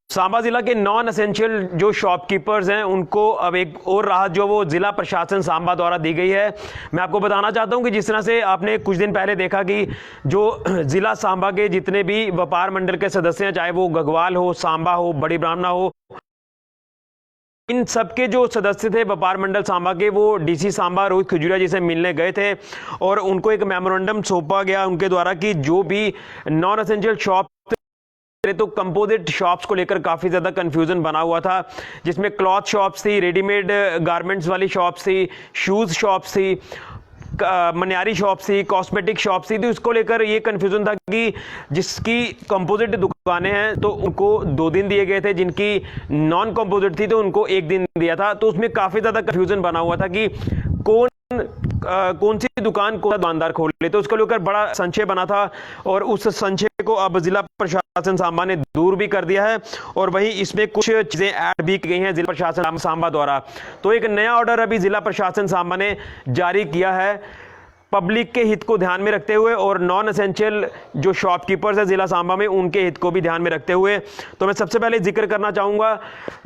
सांबा जिला के non essential जो शॉपकीपर्स हैं उनको अब एक और राहत जो वो जिला प्रशासन सांबा द्वारा दी गई है। मैं आपको बताना चाहता हूं कि जिस तरह से आपने कुछ दिन पहले देखा कि जो जिला सांबा के जितने भी व्यापार मंडल के सदस्य हैं, चाहे वो गगवाल हो, सांबा हो, बड़ी ब्राह्मणा हो, इन सबके जो सदस्य थे व्यापार मंडल सांबा के, वो डीसी सांबा रोहित खजूरिया जी से मिलने गए थे और उनको एक मेमोरेंडम सौंपा गया उनके द्वारा कि जो भी नॉन असेंशियल शॉप, तो कंपोजिट शॉप्स को लेकर काफ़ी ज़्यादा कंफ्यूजन बना हुआ था, जिसमें क्लॉथ शॉप्स थी, रेडीमेड गारमेंट्स वाली शॉप्स थी, शूज़ शॉप्स थी, मनियारी शॉप्स थी, कॉस्मेटिक शॉप्स थी। तो उसको लेकर ये कंफ्यूजन था कि जिसकी कंपोजिट दुकानें हैं तो उनको 2 दिन दिए गए थे, जिनकी नॉन कंपोजिट थी तो उनको 1 दिन दिया था। तो उसमें काफ़ी ज़्यादा कंफ्यूजन बना हुआ था कि कौन सी दुकान को दुकानदार खोल ले, तो उसको लेकर बड़ा संशय बना था और उस संशय को अब जिला प्रशासन सांबा ने दूर भी कर दिया है और वहीं इसमें कुछ चीजें ऐड भी की गई हैं जिला प्रशासन सांबा द्वारा। तो एक नया ऑर्डर अभी जिला प्रशासन सांबा ने जारी किया है पब्लिक के हित को ध्यान में रखते हुए और नॉन असेंशियल जो शॉपकीपर्स है जिला सांबा में उनके हित को भी ध्यान में रखते हुए। तो मैं सबसे पहले जिक्र करना चाहूँगा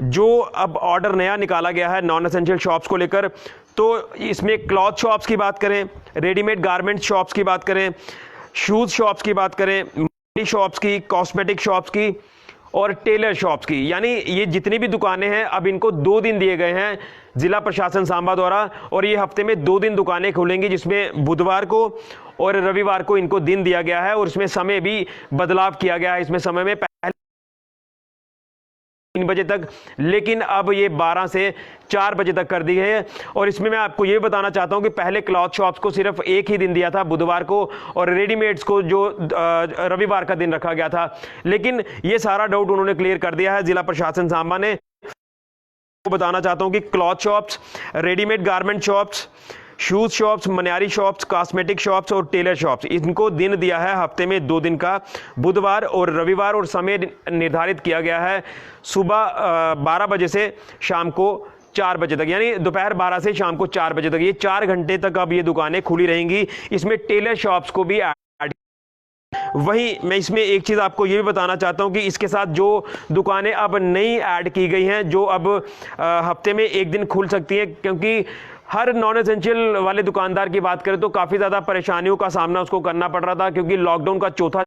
जो अब ऑर्डर नया निकाला गया है नॉन असेंशियल शॉप्स को लेकर, तो इसमें क्लॉथ शॉप्स की बात करें, रेडीमेड गारमेंट शॉप्स की बात करें, शूज़ शॉप्स की बात करें, मनी शॉप्स की, कॉस्मेटिक शॉप्स की और टेलर शॉप्स की, यानी ये जितनी भी दुकानें हैं अब इनको 2 दिन दिए गए हैं जिला प्रशासन सांबा द्वारा और ये हफ्ते में 2 दिन दुकानें खुलेंगी, जिसमें बुधवार को और रविवार को इनको दिन दिया गया है और इसमें समय भी बदलाव किया गया है। इसमें समय में पहले 3 बजे तक, लेकिन अब ये 12 से 4 बजे तक कर दी है। और इसमें मैं आपको ये बताना चाहता हूं कि पहले क्लॉथ शॉप्स को सिर्फ 1 ही दिन दिया था, बुधवार को, और रेडीमेड्स को जो रविवार का दिन रखा गया था। लेकिन ये सारा डाउट उन्होंने क्लियर कर दिया है जिला प्रशासन सांबा ने। बताना चाहता हूं कि cloth shops, readymade garment shops, shoes shops, Maniyari shops, cosmetic shops और टेलर शॉप्स, इनको दिन दिया है हफ्ते में 2 दिन का, बुधवार और रविवार, और समय निर्धारित किया गया है सुबह 12 बजे से शाम को 4 बजे तक, यानी दोपहर 12 से शाम को 4 बजे तक। ये 4 घंटे तक अब ये दुकानें खुली रहेंगी। इसमें टेलर शॉप्स को भी वहीं मैं इसमें एक चीज़ आपको ये भी बताना चाहता हूं कि इसके साथ जो दुकानें अब नई ऐड की गई हैं, जो अब हफ्ते में 1 दिन खुल सकती हैं, क्योंकि हर नॉन एसेंशियल वाले दुकानदार की बात करें तो काफ़ी ज़्यादा परेशानियों का सामना उसको करना पड़ रहा था, क्योंकि लॉकडाउन का चौथा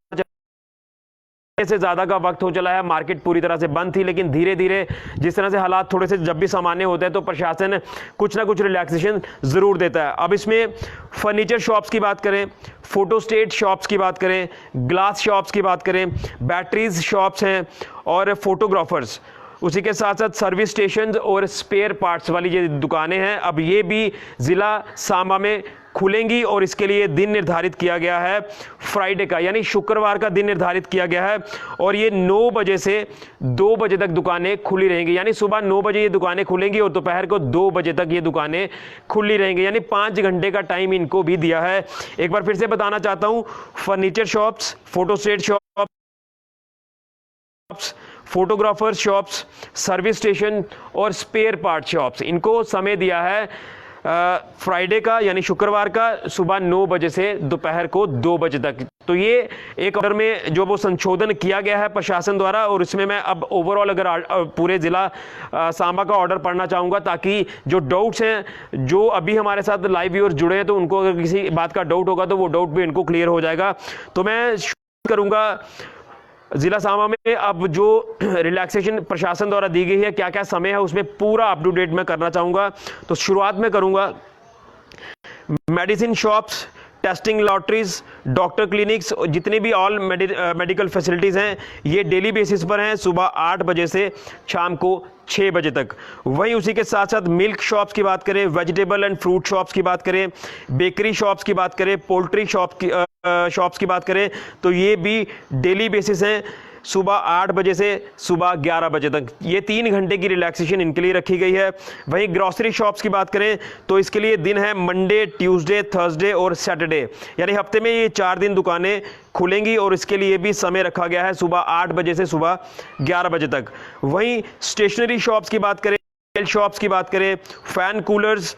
से ज़्यादा का वक्त हो चला है, मार्केट पूरी तरह से बंद थी। लेकिन धीरे धीरे जिस तरह से हालात थोड़े से जब भी सामान्य होते हैं तो प्रशासन कुछ ना कुछ रिलैक्सेशन ज़रूर देता है। अब इसमें फर्नीचर शॉप्स की बात करें, फोटोस्टेट शॉप्स की बात करें, ग्लास शॉप्स की बात करें, बैटरीज शॉप्स हैं और फोटोग्राफर्स, उसी के साथ साथ सर्विस स्टेशन और स्पेयर पार्ट्स वाली ये दुकानें हैं, अब ये भी ज़िला सांबा में खुलेंगी और इसके लिए दिन निर्धारित किया गया है फ्राइडे का, यानी शुक्रवार का दिन निर्धारित किया गया है। और ये 9 बजे से 2 बजे तक दुकानें खुली रहेंगी, यानी सुबह 9 बजे ये दुकानें खुलेंगी और दोपहर को 2 बजे तक ये दुकानें खुली रहेंगी, यानी 5 घंटे का टाइम इनको भी दिया है। एक बार फिर से बताना चाहता हूँ, furniture shops, photostat shops, photographer shops, service station और स्पेयर पार्ट शॉप्स, इनको समय दिया है फ्राइडे का, यानी शुक्रवार का, सुबह 9 बजे से दोपहर को 2 बजे तक। तो ये एक ऑर्डर में जो वो संशोधन किया गया है प्रशासन द्वारा, और इसमें मैं अब ओवरऑल अगर पूरे ज़िला सांबा का ऑर्डर पढ़ना चाहूँगा, ताकि जो डाउट्स हैं, जो अभी हमारे साथ लाइव व्यूअर्स जुड़े हैं, तो उनको अगर किसी बात का डाउट होगा तो वो डाउट भी इनको क्लियर हो जाएगा। तो मैं करूँगा जिला सांबा में अब जो रिलैक्सेशन प्रशासन द्वारा दी गई है, क्या क्या समय है, उसमें पूरा अप टू डेट मैं करना चाहूँगा। तो शुरुआत में करूँगा medicine shops, testing lotteries, doctor clinics, जितनी भी ऑल मेडिकल फैसिलिटीज़ हैं, ये डेली बेसिस पर हैं, सुबह 8 बजे से शाम को 6 बजे तक। वहीं उसी के साथ साथ मिल्क शॉप्स की बात करें, वेजिटेबल एंड फ्रूट शॉप्स की बात करें, बेकरी शॉप्स की बात करें, पोल्ट्री शॉप्स की बात करें, तो ये भी डेली बेसिस हैं, सुबह 8 बजे से सुबह 11 बजे तक। ये 3 घंटे की रिलैक्सेशन इनके लिए रखी गई है। वहीं ग्रॉसरी शॉप्स की बात करें तो इसके लिए दिन है मंडे, ट्यूसडे, थर्सडे और सैटरडे, यानी हफ्ते में ये 4 दिन दुकानें खुलेंगी और इसके लिए भी समय रखा गया है सुबह 8 बजे से सुबह 11 बजे तक। वहीं स्टेशनरी शॉप्स की बात करें, शॉप्स की बात करें, fan coolers,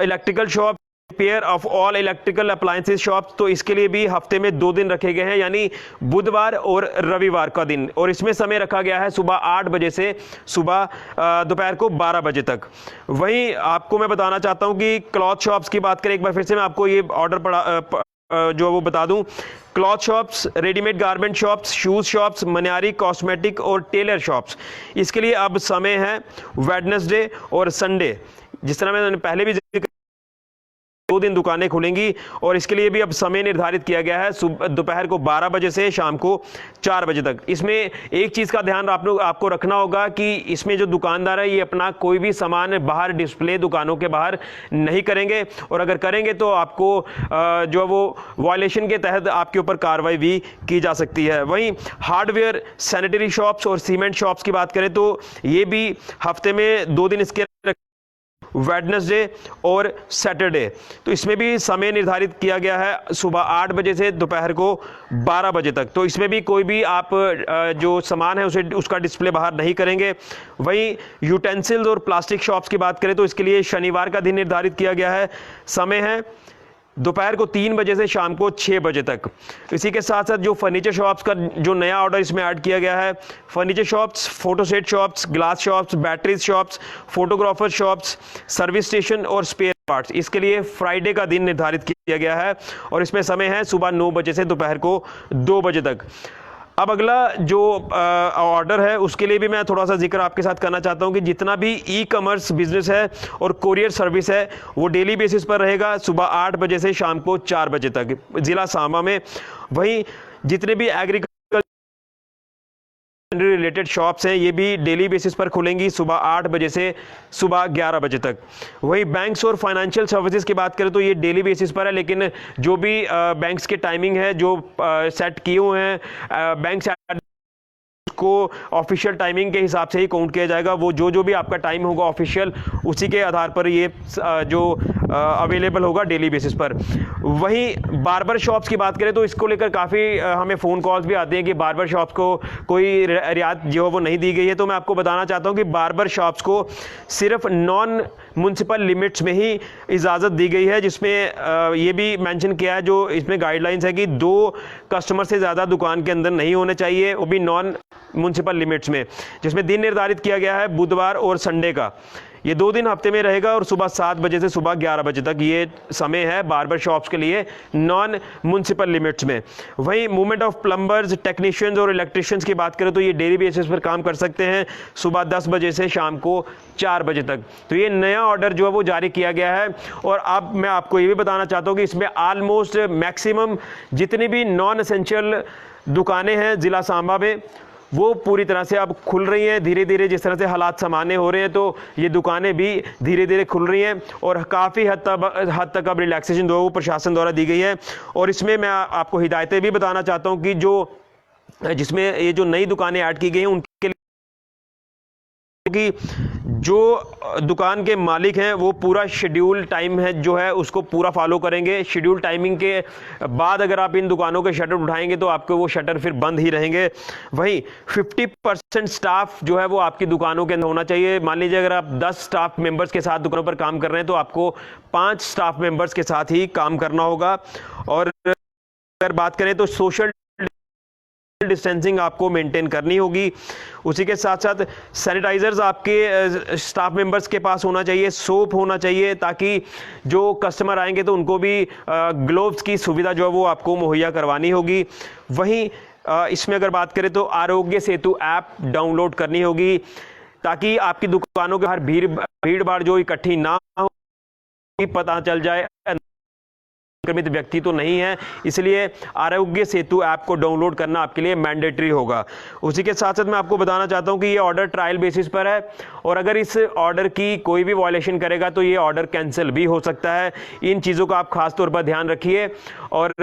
electrical shop, repair of all electrical appliances shops, तो इसके लिए भी हफ्ते में 2 दिन रखे गए हैं, यानी बुधवार और रविवार का दिन। और इसमें समय रखा गया है सुबह 8 बजे से सुबह दोपहर को 12 बजे तक। वहीं आपको मैं बताना चाहता हूं कि क्लॉथ शॉप्स की बात करें, एक बार फिर से मैं आपको ये ऑर्डर जो वो बता दूं। Cloth shops, readymade garment shops, shoes shops, Maniyari, cosmetic और टेलर शॉप्स, इसके लिए अब समय है वेडनेसडे और संडे। जिस तरह मैंने पहले भी 2 दिन दुकानें खुलेंगी, और इसके लिए भी अब समय निर्धारित किया गया है दोपहर को 12 बजे से शाम को 4 बजे तक। इसमें एक चीज़ का ध्यान आपको रखना होगा कि इसमें जो दुकानदार है ये अपना कोई भी सामान बाहर डिस्प्ले दुकानों के बाहर नहीं करेंगे, और अगर करेंगे तो आपको जो वो वायलेशन के तहत आपके ऊपर कार्रवाई भी की जा सकती है। वहीं हार्डवेयर, सैनिटरी शॉप्स और सीमेंट शॉप्स की बात करें तो ये भी हफ्ते में 2 दिन इसके वेडनेसडे और सैटरडे, तो इसमें भी समय निर्धारित किया गया है सुबह 8 बजे से दोपहर को 12 बजे तक। तो इसमें भी कोई भी आप जो सामान है उसका डिस्प्ले बाहर नहीं करेंगे। वहीं यूटेंसिल्स और प्लास्टिक शॉप्स की बात करें तो इसके लिए शनिवार का दिन निर्धारित किया गया है, समय है दोपहर को 3 बजे से शाम को 6 बजे तक। इसी के साथ साथ जो फर्नीचर शॉप्स का जो नया ऑर्डर इसमें ऐड किया गया है, furniture shops, photostat shops, glass shops, batteries shops, photographer shops, service station और स्पेयर पार्ट्स, इसके लिए फ्राइडे का दिन निर्धारित किया गया है, और इसमें समय है सुबह 9 बजे से दोपहर को 2 बजे तक। अब अगला जो ऑर्डर है उसके लिए भी मैं थोड़ा सा जिक्र आपके साथ करना चाहता हूं कि जितना भी ई कॉमर्स बिजनेस है और कुरियर सर्विस है वो डेली बेसिस पर रहेगा सुबह 8 बजे से शाम को 4 बजे तक जिला सांबा में। वहीं जितने भी एग्रीकल्चर रिलेटेड शॉप्स हैं ये भी डेली बेसिस पर खुलेंगी सुबह 8 बजे से सुबह 11 बजे तक। वहीं बैंक्स और फाइनेंशियल सर्विसेज की बात करें तो ये डेली बेसिस पर है, लेकिन जो भी बैंक्स के टाइमिंग है जो सेट किए हुए हैं बैंक को ऑफिशियल टाइमिंग के हिसाब से ही काउंट किया जाएगा। वो जो भी आपका टाइम होगा ऑफिशियल उसी के आधार पर ये जो अवेलेबल होगा डेली बेसिस पर। वहीं बार्बर शॉप्स की बात करें तो इसको लेकर काफ़ी हमें फ़ोन कॉल्स भी आते हैं कि बार्बर शॉप्स को कोई रियायत जो है वो नहीं दी गई है। तो मैं आपको बताना चाहता हूं कि बार्बर शॉप्स को सिर्फ नॉन म्युनिसिपल लिमिट्स में ही इजाज़त दी गई है, जिसमें ये भी मेंशन किया है जो इसमें गाइडलाइंस है कि 2 कस्टमर से ज़्यादा दुकान के अंदर नहीं होने चाहिए, वो भी नॉन म्युनिसिपल लिमिट्स में, जिसमें दिन निर्धारित किया गया है बुधवार और संडे का। ये 2 दिन हफ्ते में रहेगा और सुबह 7 बजे से सुबह 11 बजे तक ये समय है बार्बर शॉप्स के लिए नॉन म्युनिसिपल लिमिट्स में। वहीं मूवमेंट ऑफ प्लम्बर्स, टेक्नीशियंस और इलेक्ट्रिशियंस की बात करें तो ये डेली बेसिस पर काम कर सकते हैं सुबह 10 बजे से शाम को 4 बजे तक। तो ये नया ऑर्डर जो है वो जारी किया गया है। और अब मैं आपको ये भी बताना चाहता हूँ कि इसमें ऑलमोस्ट मैक्सिमम जितनी भी नॉन एसेंशियल दुकानें हैं जिला सांबा में वो पूरी तरह से अब खुल रही हैं धीरे धीरे। जिस तरह से हालात सामान्य हो रहे हैं तो ये दुकानें भी धीरे धीरे खुल रही हैं और काफ़ी हद तक अब रिलैक्सेशन जो प्रशासन द्वारा दी गई है। और इसमें मैं आपको हिदायतें भी बताना चाहता हूं कि जिसमें ये जो नई दुकानें ऐड की गई हैं उनके लिए कि जो दुकान के मालिक हैं वो पूरा शेड्यूल टाइम है जो है उसको पूरा फॉलो करेंगे। शेड्यूल टाइमिंग के बाद अगर आप इन दुकानों के शटर उठाएंगे तो आपके वो शटर फिर बंद ही रहेंगे। वहीं 50% स्टाफ जो है वो आपकी दुकानों के अंदर होना चाहिए। मान लीजिए अगर आप 10 स्टाफ मेंबर्स के साथ दुकानों पर काम कर रहे हैं तो आपको 5 स्टाफ मेंबर्स के साथ ही काम करना होगा। और अगर बात करें तो सोशल डिस्टेंसिंग आपको मेंटेन करनी होगी। उसी के साथ साथ सैनिटाइजर्स आपके स्टाफ मेंबर्स के पास होना चाहिए, सोप होना चाहिए ताकि जो कस्टमर आएंगे तो उनको भी ग्लोव्स की सुविधा जो है वो आपको मुहैया करवानी होगी। वहीं इसमें अगर बात करें तो आरोग्य सेतु ऐप डाउनलोड करनी होगी ताकि आपकी दुकानों के हर भीड़ भाड़ जो इकट्ठी ना हो, पता चल जाए संक्रमित व्यक्ति तो नहीं है, इसलिए आरोग्य सेतु ऐप को डाउनलोड करना आपके लिए मैंडेटरी होगा। उसी के साथ साथ मैं आपको बताना चाहता हूं कि ये ऑर्डर ट्रायल बेसिस पर है और अगर इस ऑर्डर की कोई भी वायलेशन करेगा तो ये ऑर्डर कैंसिल भी हो सकता है। इन चीज़ों का आप खास तौर पर ध्यान रखिए। और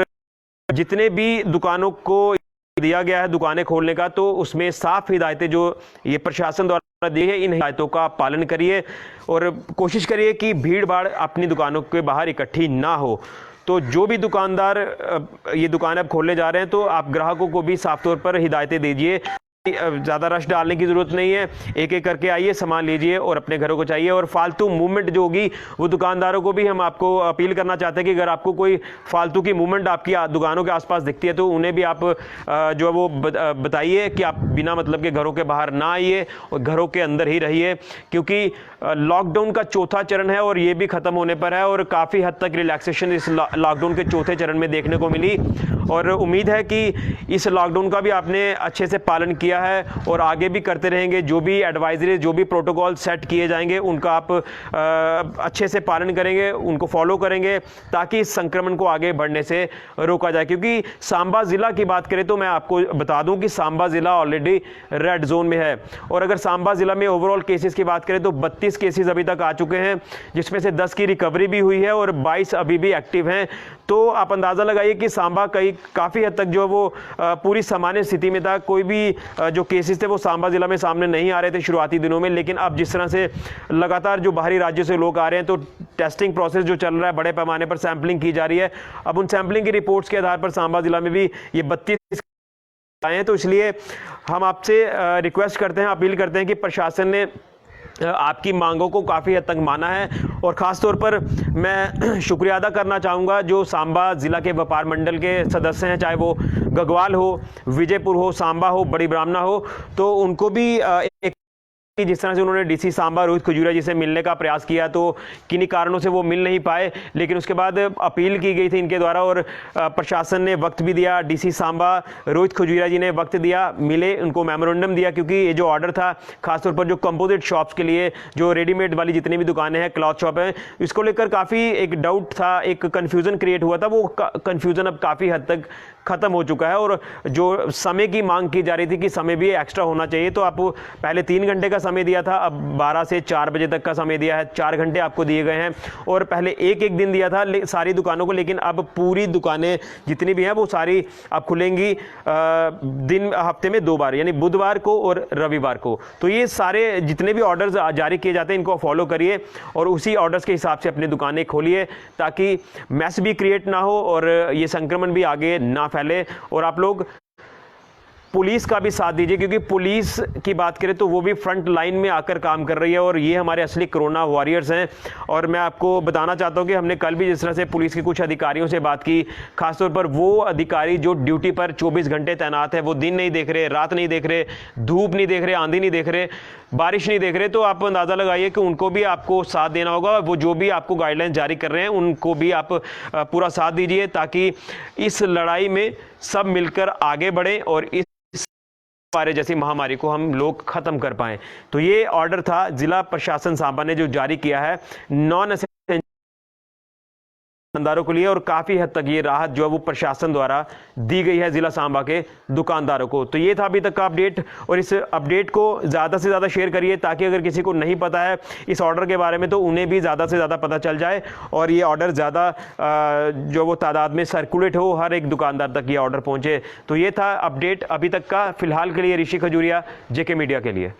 जितने भी दुकानों को दिया गया है दुकानें खोलने का तो उसमें साफ हिदायतें जो ये प्रशासन द्वारा दी है इन हिदायतों का आप पालन करिए और कोशिश करिए कि भीड़ भाड़ अपनी दुकानों के बाहर इकट्ठी ना हो। तो जो भी दुकानदार ये दुकान अब खोलने जा रहे हैं तो आप ग्राहकों को भी साफ तौर पर हिदायतें दीजिए ज़्यादा रश डालने की ज़रूरत नहीं है, एक एक करके आइए, सामान लीजिए और अपने घरों को चाहिए। और फालतू मूवमेंट जो होगी वो दुकानदारों को भी हम आपको अपील करना चाहते हैं कि अगर आपको कोई फालतू की मूवमेंट आपकी दुकानों के आसपास दिखती है तो उन्हें भी आप जो है वो बताइए कि आप बिना मतलब के घरों के बाहर ना आइए और घरों के अंदर ही रहिए, क्योंकि लॉकडाउन का चौथा चरण है और ये भी ख़त्म होने पर है और काफ़ी हद तक रिलैक्सेशन इस लॉकडाउन के चौथे चरण में देखने को मिली। और उम्मीद है कि इस लॉकडाउन का भी आपने अच्छे से पालन किया है और आगे भी करते रहेंगे। जो भी एडवाइजरी, जो भी प्रोटोकॉल सेट किए जाएंगे उनका आप अच्छे से पालन करेंगे, उनको फॉलो करेंगे ताकि इस संक्रमण को आगे बढ़ने से रोका जाए। क्योंकि सांबा ज़िला की बात करें तो मैं आपको बता दूं कि सांबा ज़िला ऑलरेडी रेड जोन में है और अगर सांबा ज़िला में ओवरऑल केसेस की बात करें तो 32 केसेस अभी तक आ चुके हैं, जिसमें से 10 की रिकवरी भी हुई है और 22 अभी भी एक्टिव हैं। तो आप अंदाज़ा लगाइए कि सांबा काफ़ी हद तक जो वो पूरी सामान्य स्थिति में था। कोई भी जो केसेस थे वो सांबा ज़िला में सामने नहीं आ रहे थे शुरुआती दिनों में, लेकिन अब जिस तरह से लगातार जो बाहरी राज्यों से लोग आ रहे हैं तो टेस्टिंग प्रोसेस जो चल रहा है, बड़े पैमाने पर सैंपलिंग की जा रही है। अब उन सैंपलिंग की रिपोर्ट्स के आधार पर सांबा ज़िला में भी ये 32 आए हैं। तो इसलिए हम आपसे रिक्वेस्ट करते हैं, अपील करते हैं कि प्रशासन ने आपकी मांगों को काफ़ी हद तक माना है और ख़ास तौर पर मैं शुक्रिया अदा करना चाहूँगा जो सांबा ज़िला के व्यापार मंडल के सदस्य हैं, चाहे वो गगवाल हो, विजयपुर हो, सांबा हो, बड़ी ब्राह्मणा हो, तो उनको भी एक जिस तरह से उन्होंने डीसी सांबा रोहित खजूरिया जी से मिलने का प्रयास किया तो किन्हीं कारणों से वो मिल नहीं पाए, लेकिन उसके बाद अपील की गई थी इनके द्वारा और प्रशासन ने वक्त भी दिया। डीसी सांबा रोहित खजूरिया जी ने वक्त दिया, मिले, उनको मेमोरेंडम दिया, क्योंकि ये जो ऑर्डर था खासतौर पर जो कंपोजिट शॉप्स के लिए, जो रेडीमेड वाली जितनी भी दुकानें हैं, क्लॉथ शॉप हैं, इसको लेकर काफ़ी एक डाउट था, एक कन्फ्यूज़न क्रिएट हुआ था। वो कन्फ्यूज़न अब काफ़ी हद तक ख़त्म हो चुका है और जो समय की मांग की जा रही थी कि समय भी एक्स्ट्रा होना चाहिए, तो आप पहले 3 घंटे का समय दिया था, अब 12 से 4 बजे तक का समय दिया है, 4 घंटे आपको दिए गए हैं। और पहले एक दिन दिया था सारी दुकानों को, लेकिन अब पूरी दुकानें जितनी भी हैं वो सारी अब खुलेंगी हफ्ते में 2 बार, यानी बुधवार को और रविवार को। तो ये सारे जितने भी ऑर्डर्स जारी किए जाते हैं इनको फॉलो करिए और उसी ऑर्डर्स के हिसाब से अपनी दुकानें खोलिए ताकि मैस भी क्रिएट ना हो और ये संक्रमण भी आगे ना फैले। और आप लोग पुलिस का भी साथ दीजिए, क्योंकि पुलिस की बात करें तो वो भी फ्रंट लाइन में आकर काम कर रही है और ये हमारे असली कोरोना वॉरियर्स हैं। और मैं आपको बताना चाहता हूँ कि हमने कल भी जिस तरह से पुलिस के कुछ अधिकारियों से बात की, खासतौर पर वो अधिकारी जो ड्यूटी पर 24 घंटे तैनात है, वो दिन नहीं देख रहे, रात नहीं देख रहे, धूप नहीं देख रहे, आंधी नहीं देख रहे, बारिश नहीं देख रहे, तो आप अंदाज़ा लगाइए कि उनको भी आपको साथ देना होगा। वो जो भी आपको गाइडलाइन जारी कर रहे हैं उनको भी आप पूरा साथ दीजिए ताकि इस लड़ाई में सब मिलकर आगे बढ़ें और इस जैसी महामारी को हम लोग खत्म कर पाएं। तो ये ऑर्डर था जिला प्रशासन सांबा ने जो जारी किया है नॉन दुकानदारों के लिए और काफी हद तक ये राहत जो है वो प्रशासन द्वारा दी गई है जिला सांबा के दुकानदारों को। तो ये था अभी तक का अपडेट और इस अपडेट को ज्यादा से ज्यादा शेयर करिए ताकि अगर किसी को नहीं पता है इस ऑर्डर के बारे में तो उन्हें भी ज्यादा से ज्यादा पता चल जाए और ये ऑर्डर ज्यादा जो वो तादाद में सर्कुलेट हो, हर एक दुकानदार तक ये ऑर्डर पहुंचे। तो ये था अपडेट अभी तक का। फिलहाल के लिए ऋषि खजूरिया, जेके मीडिया के लिए।